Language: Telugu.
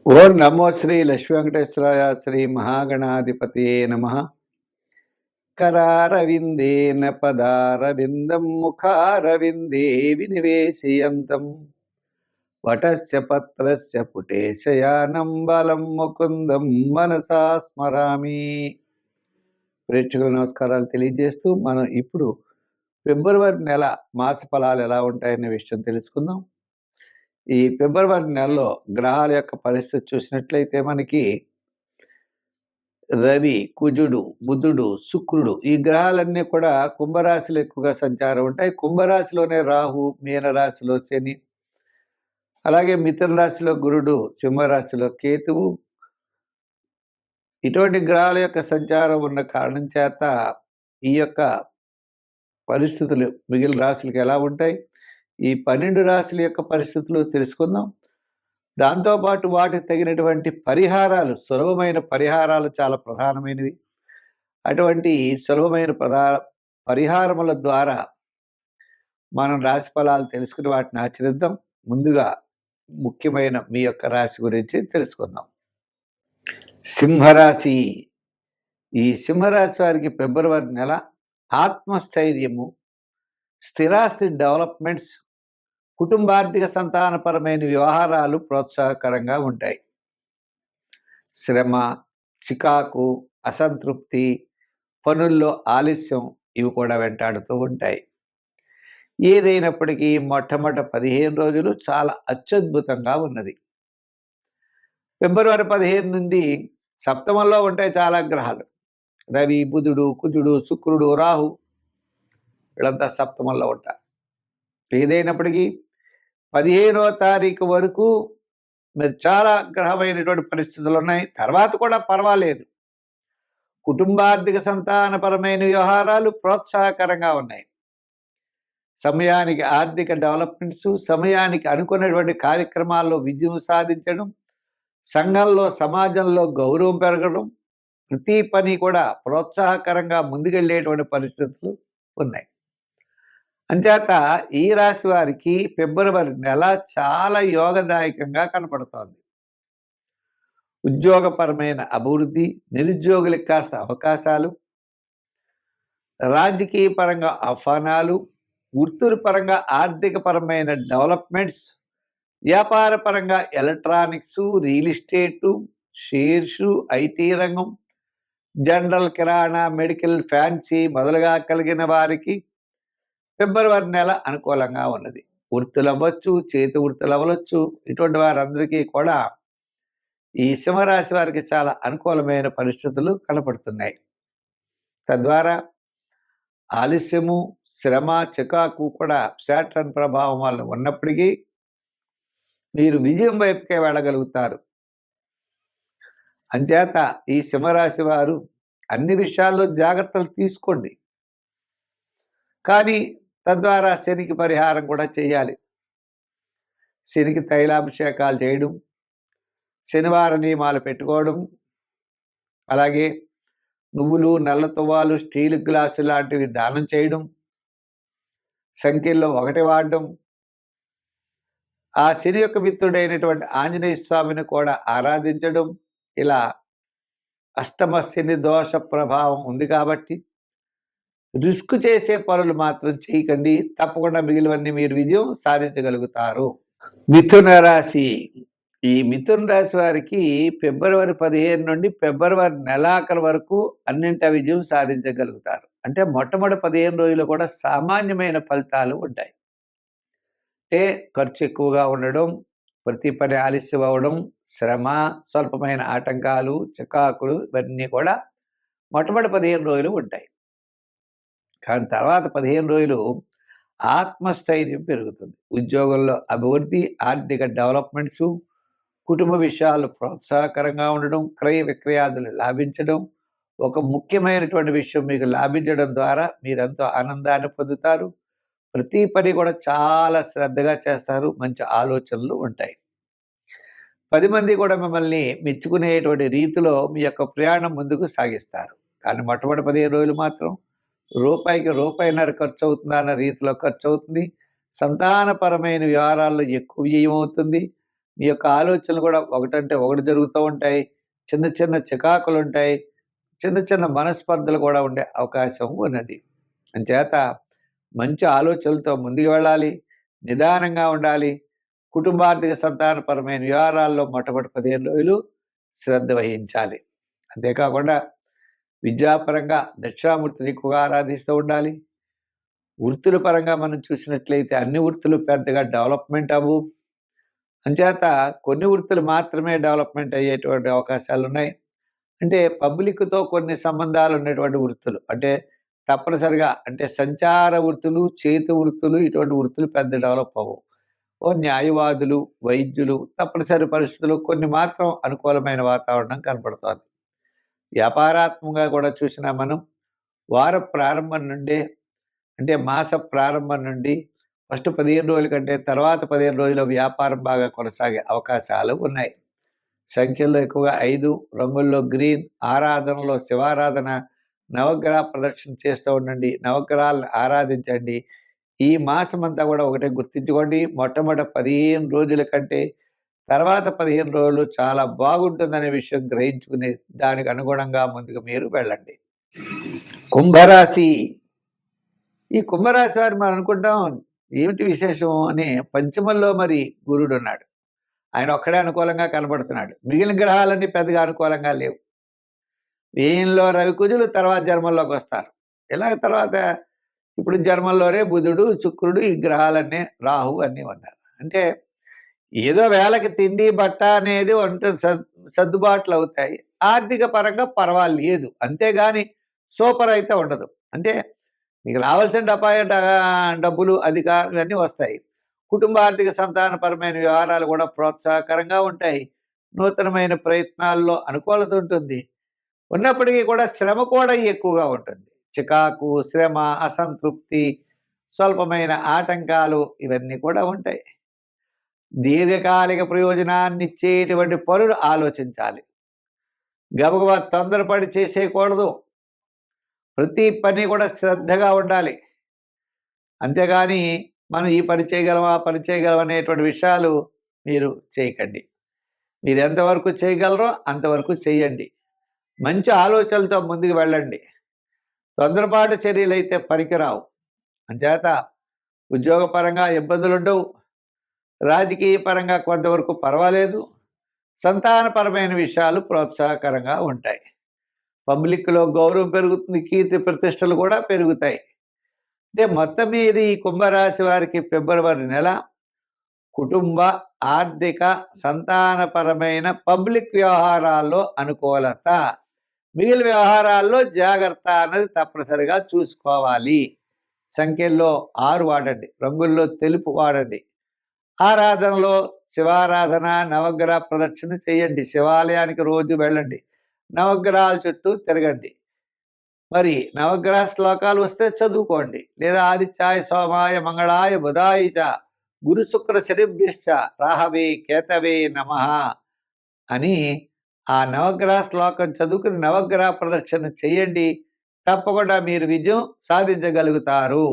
ఓం నమో శ్రీ లక్ష్మీ వెంకటేశ్వరాయ శ్రీ మహాగణాధిపతియే నమః. కరారవిందేన పదారవిందం ముఖారవిందే వినివేశయంతం వటస్య పత్రస్య పుటే శయానం బలం ముకుందం మనసా స్మరామి. ప్రేక్షకుల నమస్కారాలు తెలియజేస్తూ మనం ఇప్పుడు ఫిబ్రవరి నెల మాస ఫలాలు ఎలా ఉంటాయనే విషయం తెలుసుకుందాం. ఈ ఫిబ్రవరి నెలలో గ్రహాల యొక్క పరిస్థితి చూసినట్లయితే మనకి రవి, కుజుడు, బుధుడు, శుక్రుడు ఈ గ్రహాలన్నీ కూడా కుంభరాశిలో ఎక్కువగా సంచారం ఉంటాయి. కుంభరాశిలోనే రాహు, మీనరాశిలో శని, అలాగే మిథున రాశిలో గురుడు, సింహరాశిలో కేతువు. ఇటువంటి గ్రహాల యొక్క సంచారం ఉన్న కారణం చేత ఈ యొక్క పరిస్థితులు మిగిలిన రాశులకు ఎలా ఉంటాయి, ఈ 12 రాశుల యొక్క పరిస్థితులు తెలుసుకుందాం. దాంతోపాటు వాటికి తగినటువంటి పరిహారాలు, సులభమైన పరిహారాలు చాలా ప్రధానమైనవి. అటువంటి సులభమైన పరిహారముల ద్వారా మనం రాశి ఫలాలు తెలుసుకుని వాటిని ఆచరిద్దాం. ముందుగా ముఖ్యమైన మీ యొక్క రాశి గురించి తెలుసుకుందాం. సింహరాశి. ఈ సింహరాశి వారికి ఫిబ్రవరి నెల ఆత్మస్థైర్యము, స్థిరాస్తి డెవలప్మెంట్స్, కుటుంబార్థిక సంతానపరమైన వ్యవహారాలు ప్రోత్సాహకరంగా ఉంటాయి. శ్రమ, చికాకు, అసంతృప్తి, పనుల్లో ఆలస్యం ఇవి కూడా వెంటాడుతూ ఉంటాయి. ఏదైనప్పటికీ మొట్టమొదటి 15 రోజులు చాలా అత్యద్భుతంగా ఉన్నది. ఫిబ్రవరి 15 నుండి సప్తమంలో ఉంటాయి చాలా గ్రహాలు. రవి, బుధుడు, కుజుడు, శుక్రుడు, రాహు వీళ్ళంతా సప్తమంలో ఉంటారు. ఏదైనప్పటికీ 15వ తారీఖు వరకు మరి చాలా గ్రహమైనటువంటి పరిస్థితులు ఉన్నాయి. తర్వాత కూడా పర్వాలేదు. కుటుంబార్థిక సంతానపరమైన వ్యవహారాలు ప్రోత్సాహకరంగా ఉన్నాయి. సమయానికి ఆర్థిక డెవలప్మెంట్స్, సమయానికి అనుకున్నటువంటి కార్యక్రమాల్లో విజయం సాధించడం, సంఘంలో సమాజంలో గౌరవం పెరగడం, ప్రతి పని కూడా ప్రోత్సాహకరంగా ముందుకెళ్ళేటువంటి పరిస్థితులు ఉన్నాయి. అంచేత ఈ రాశి వారికి ఫిబ్రవరి నెల చాలా యోగదాయకంగా కనపడుతోంది. ఉద్యోగపరమైన అభివృద్ధి, నిరుద్యోగులకు కాస్త అవకాశాలు, రాజకీయ పరంగా ఆహ్వానాలు, వృత్తుల పరంగా ఆర్థిక పరమైన డెవలప్మెంట్స్, వ్యాపార పరంగా ఎలక్ట్రానిక్స్, రియల్ ఎస్టేటు, షేర్సు, ఐటీ రంగం, జనరల్ కిరాణా, మెడికల్, ఫ్యాన్సీ మొదలుగా కలిగిన వారికి ఫిబ్రవరి నెల అనుకూలంగా ఉన్నది. వృత్తులు అవ్వచ్చు, చేతి వృత్తులు అవ్వచ్చు, ఇటువంటి వారందరికీ కూడా ఈ సింహరాశి వారికి చాలా అనుకూలమైన పరిస్థితులు కనపడుతున్నాయి. తద్వారా ఆలస్యము, శ్రమ, చికాకు కూడా శాటర్న్ ప్రభావం వల్ల ఉన్నప్పటికీ మీరు విజయం వైపుకే వెళ్ళగలుగుతారు. అంచేత ఈ సింహరాశి వారు అన్ని విషయాల్లో జాగ్రత్తలు తీసుకోండి. కానీ తద్వారా శనికి పరిహారం కూడా చేయాలి. శనికి తైలాభిషేకాలు చేయడం, శనివార నియమాలు పెట్టుకోవడం, అలాగే నువ్వులు, నల్ల తువ్వాలు, స్టీల్ గ్లాసు లాంటివి దానం చేయడం, సంఖ్యల్లో 1 వాడడం, ఆ శని యొక్క మిత్రుడైనటువంటి ఆంజనేయ స్వామిని కూడా ఆరాధించడం, ఇలా అష్టమ శని దోష ప్రభావం ఉంది కాబట్టి రిస్క్ చేసే పనులు మాత్రం చేయకండి. తప్పకుండా మిగిలినవన్నీ మీరు విజయం సాధించగలుగుతారు. మిథున రాశి. ఈ మిథున రాశి వారికి ఫిబ్రవరి 15 నుండి ఫిబ్రవరి నెలాఖరు వరకు అన్నింటా విజయం సాధించగలుగుతారు. అంటే మొట్టమొదటి 15 రోజులు కూడా సామాన్యమైన ఫలితాలు ఉంటాయి. అంటే ఖర్చు ఎక్కువగా ఉండడం, ప్రతి పని ఆలస్యం అవ్వడం, శ్రమ, స్వల్పమైన ఆటంకాలు, చికాకులు ఇవన్నీ కూడా మొట్టమొదటి 15 రోజులు ఉంటాయి. కానీ తర్వాత 15 రోజులు ఆత్మస్థైర్యం పెరుగుతుంది. ఉద్యోగంలో అభివృద్ధి, ఆర్థిక డెవలప్మెంట్సు, కుటుంబ విషయాలు ప్రోత్సాహకరంగా ఉండడం, క్రయ విక్రయాదులు లాభించడం, ఒక ముఖ్యమైనటువంటి విషయం మీకు లాభించడం ద్వారా మీరెంతో ఆనందాన్ని పొందుతారు. ప్రతి పని కూడా చాలా శ్రద్ధగా చేస్తారు. మంచి ఆలోచనలు ఉంటాయి. 10 మంది కూడా మిమ్మల్ని మెచ్చుకునేటువంటి రీతిలో మీ యొక్క ప్రయాణం ముందుకు సాగిస్తారు. కానీ మొట్టమొదటి 15 రోజులు మాత్రం రూపాయికి రూపాయిన్నర ఖర్చు అవుతుందా అన్న రీతిలో ఖర్చు అవుతుంది. సంతానపరమైన వ్యవహారాల్లో ఎక్కువ వ్యయం అవుతుంది. మీ యొక్క ఆలోచనలు కూడా ఒకటంటే ఒకటి జరుగుతూ ఉంటాయి. చిన్న చిన్న చికాకులుంటాయి. చిన్న చిన్న మనస్పర్ధలు కూడా ఉండే అవకాశం ఉన్నది. అంచేత మంచి ఆలోచనలతో ముందుకు వెళ్ళాలి. నిదానంగా ఉండాలి. కుటుంబార్థిక సంతానపరమైన వ్యవహారాల్లో మొట్టమొదటి 15 రోజులు శ్రద్ధ వహించాలి. అంతేకాకుండా విద్యాపరంగా దక్షిణామూర్తిని ఎక్కువగా ఆరాధిస్తూ ఉండాలి. వృత్తుల పరంగా మనం చూసినట్లయితే అన్ని వృత్తులు పెద్దగా డెవలప్‌మెంట్ అవ్వవు. అంచేత కొన్ని వృత్తులు మాత్రమే డెవలప్‌మెంట్ అయ్యేటువంటి అవకాశాలున్నాయి. అంటే పబ్లిక్‌తో కొన్ని సంబంధాలు ఉన్నటువంటి వృత్తులు. అంటే తప్పనిసరిగా అంటే సంచార వృత్తులు, చేతి వృత్తులు ఇటువంటి వృత్తులు పెద్ద డెవలప్ అవ్వవు. న్యాయవాదులు, వైద్యులు తప్పనిసరి పరిస్థితులు కొన్ని మాత్రం అనుకూలమైన వాతావరణం కనపడుతోంది. వ్యాపారాత్మకంగా కూడా చూసినా మనం వార ప్రారంభం నుండే అంటే మాస ప్రారంభం నుండి ఫస్ట్ 15 రోజుల కంటే తర్వాత 15 రోజుల వ్యాపారం బాగా కొనసాగే అవకాశాలు ఉన్నాయి. సంఖ్యల్లో ఎక్కువగా 5, రంగుల్లో గ్రీన్, ఆరాధనలో శివారాధన, నవగ్రహ ప్రదక్షిణ చేస్తూ ఉండండి. నవగ్రహాలను ఆరాధించండి. ఈ మాసమంతా కూడా ఒకటే గుర్తుంచుకోండి. మొట్టమొదటి 15 రోజుల కంటే తర్వాత 15 రోజులు చాలా బాగుంటుందనే విషయం గ్రహించుకుని దానికి అనుగుణంగా ముందుకు మీరు వెళ్ళండి. కుంభరాశి. ఈ కుంభరాశి వారు మనం అనుకుంటాం ఏమిటి విశేషం అని, పంచమంలో మరి గురుడున్నాడు. ఆయన ఒక్కడే అనుకూలంగా కనబడుతున్నాడు. మిగిలిన గ్రహాలన్నీ పెద్దగా అనుకూలంగా లేవు. వ్యయంలో రవికుజులు తర్వాత జన్మల్లోకి వస్తారు. ఇలాగ తర్వాత ఇప్పుడు జన్మల్లోనే బుధుడు, శుక్రుడు ఈ గ్రహాలన్నీ రాహు అన్నీ ఉన్నారు. అంటే ఏదో వేళకి తిండి బట్ట అనేది సర్దుబాట్లు అవుతాయి. ఆర్థిక పరంగా పర్వాలేదు, అంతేగాని సూపర్ అయితే ఉండదు. అంటే మీకు రావాల్సిన డబ్బులు అధికారం ఇవన్నీ వస్తాయి. కుటుంబ ఆర్థిక సంతానపరమైన వ్యవహారాలు కూడా ప్రోత్సాహకరంగా ఉంటాయి. నూతనమైన ప్రయత్నాల్లో అనుకూలత ఉంటుంది. ఉన్నప్పటికీ కూడా శ్రమ కూడా ఎక్కువగా ఉంటుంది. చికాకు, శ్రమ, అసంతృప్తి, స్వల్పమైన ఆటంకాలు ఇవన్నీ కూడా ఉంటాయి. దీర్ఘకాలిక ప్రయోజనాన్ని ఇచ్చేటువంటి పనులు ఆలోచించాలి. గబగబా తొందరపడి చేసేయకూడదు. ప్రతి పని కూడా శ్రద్ధగా ఉండాలి. అంతేగాని మనం ఈ పని చేయగలం, ఆ పని చేయగలం అనేటువంటి విషయాలు మీరు చేయకండి. మీరు ఎంతవరకు చేయగలరో అంతవరకు చేయండి. మంచి ఆలోచనలతో ముందుకు వెళ్ళండి. తొందరపాటు చర్యలు అయితే పనికిరావు. అంచేత ఉద్యోగపరంగా ఇబ్బందులుండవు. రాజకీయ పరంగా కొంతవరకు పర్వాలేదు. సంతానపరమైన విషయాలు ప్రోత్సాహకరంగా ఉంటాయి. పబ్లిక్లో గౌరవం పెరుగుతుంది. కీర్తి ప్రతిష్టలు కూడా పెరుగుతాయి. అంటే మొత్తం మీద ఈ కుంభరాశి వారికి ఫిబ్రవరి నెల కుటుంబ, ఆర్థిక, సంతానపరమైన పబ్లిక్ వ్యవహారాల్లో అనుకూలత, మిగిలిన వ్యవహారాల్లో జాగ్రత్త అన్నది తప్పనిసరిగా చూసుకోవాలి. సంఖ్యల్లో 6 వాడండి. రంగుల్లో తెలుపు వాడండి. ఆరాధనలో శివారాధన, నవగ్రహ ప్రదక్షిణ చేయండి. శివాలయానికి రోజు వెళ్ళండి. నవగ్రహాల చుట్టూ తిరగండి. మరి నవగ్రహ శ్లోకాలు వస్తే చదువుకోండి. లేదా ఆదిత్యాయ సోమాయ మంగళాయ బుధాయ చ గురు శుక్ర శనిభ్యశ్చ రాహవే కేతవే నమః అని ఆ నవగ్రహ శ్లోకం చదువుకుని నవగ్రహ ప్రదక్షిణ చేయండి. తప్పకుండా మీరు విజయం సాధించగలుగుతారు.